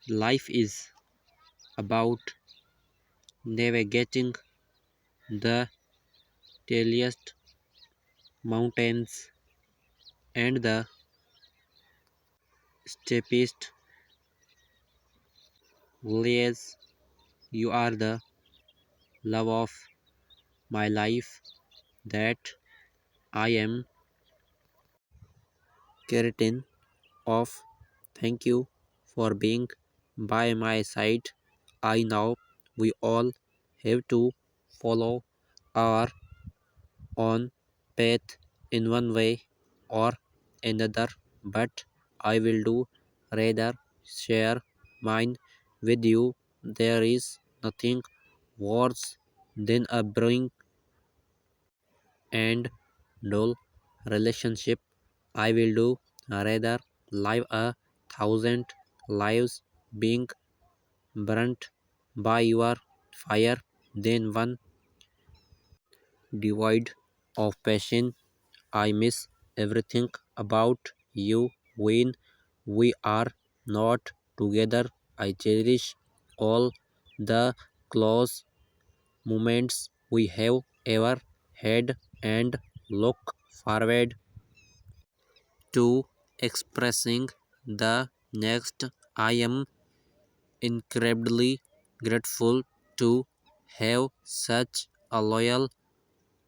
Life is about navigating the tallest mountains and the steepest valleys. You are the love of my life that I am certain of. Thank you for being by my side. I know we all have to follow our own path in one way or another, but I will do rather share mine with you. There is nothing worse than a boring and dull relationship. I will do rather live a thousand lives being burnt by your fire than one devoid of passion. I miss everything about you when we are not together. I cherish all the close moments we have ever had and look forward to expressing the next. I am incredibly grateful to have such a loyal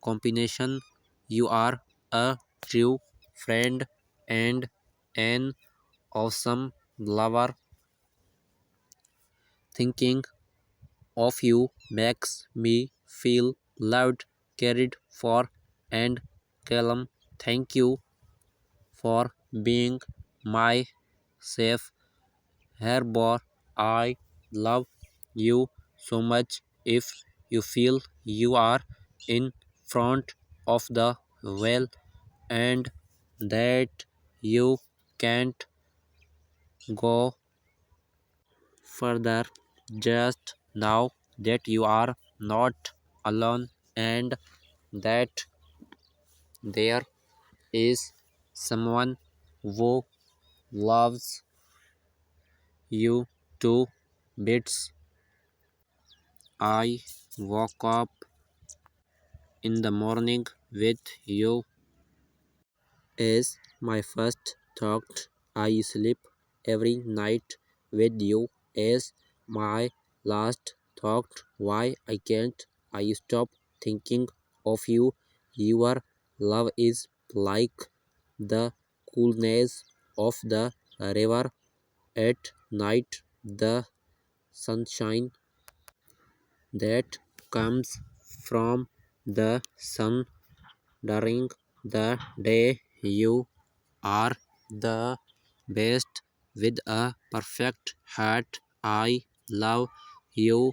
combination. You are a true friend and an awesome lover. Thinking of you makes me feel loved, cared for, and calm. Thank you for being my safe harbor. I love you so much. If you feel you are in front of the well and that you can't go further, just know that you are not alone and that there is someone who loves you too. Bits. I woke up in the morning with you as my first thought. I sleep every night with you as my last thought. Why I can't I stop thinking of you? Your love is like the coolness of the river at night, the sunshine that comes from the sun during the day. You are the best with a perfect heart. I love you,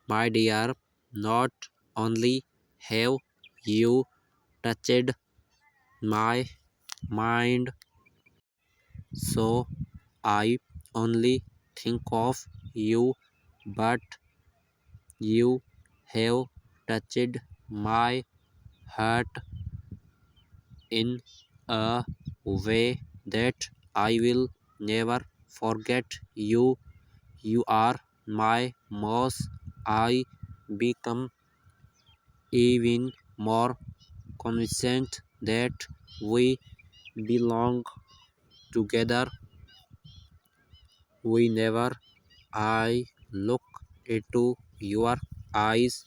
my dear. Not only have you touched my mind, so I only think of you, but you have touched my heart in a way that I will never forget. You are my most. I become even more convinced that we belong together. We never. I look into your eyes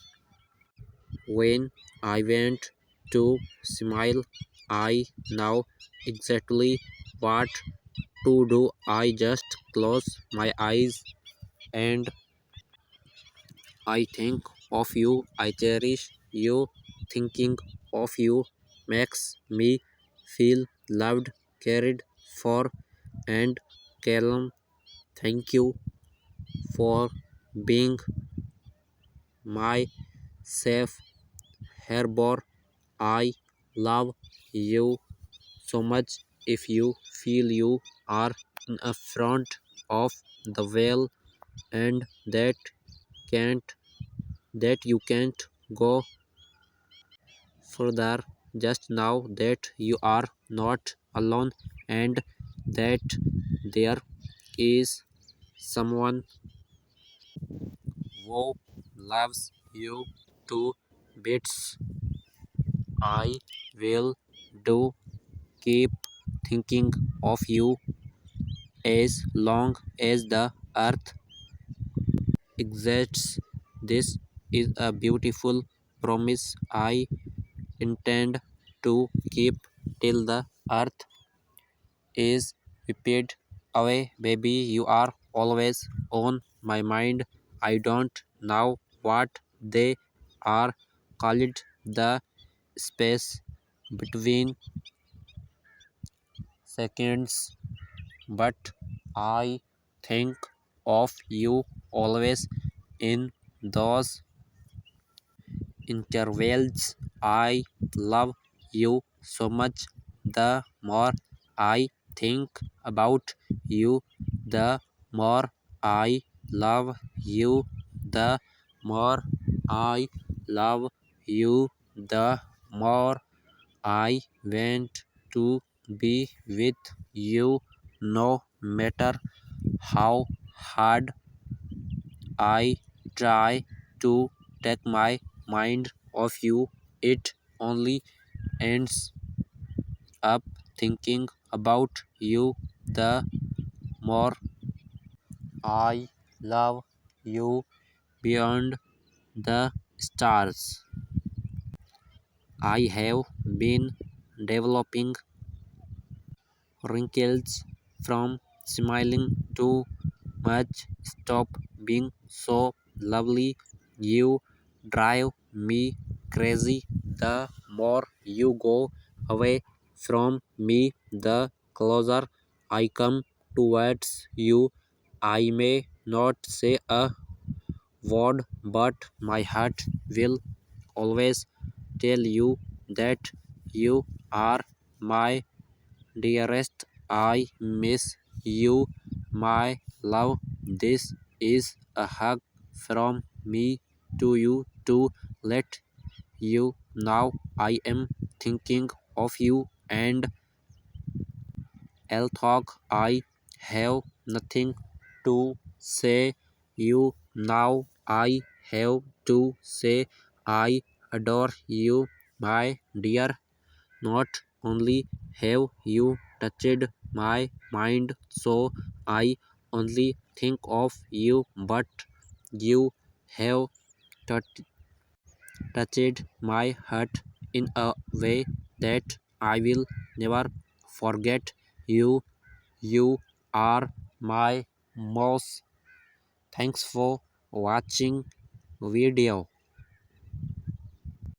when I went to smile. I know exactly what to do. I just close my eyes and I think of you. I cherish you. Thinking of you makes me feel loved, cared for, and calm. Thank you for being my safe harbor. I love you so much. If you feel you are in a front of the well and can't that you can't go further, just know that you are not alone and that there is someone who loves you to bits. I will do keep thinking of you as long as the earth exists. This is a beautiful promise I intend to keep till the earth is wiped away. Baby, you are always on my mind. I don't know what they are called, the space between seconds, but I think of you always in those intervals. I love you so much. The more I think about you, the more I love you. The more I love you, the more I want to be with you, no matter how hard I try to take my mind off you. It only ends up thinking about you. The more I love you beyond the stars. I have been developing wrinkles from smiling too much. Stop being so lovely. You drive me crazy. The more you go away from me, the closer I come towards you. I may not say a word, but my heart will always tell you that you are my dearest. I miss you, my love. This is a hug from me to you to let you know I am thinking of you, and although I have nothing to say you now, I have to say I adore you, my dear. Not only have you touched my mind so I only think of you, but you have touched my heart in a way that I will never forget you. You are my most. Thanks for watching video.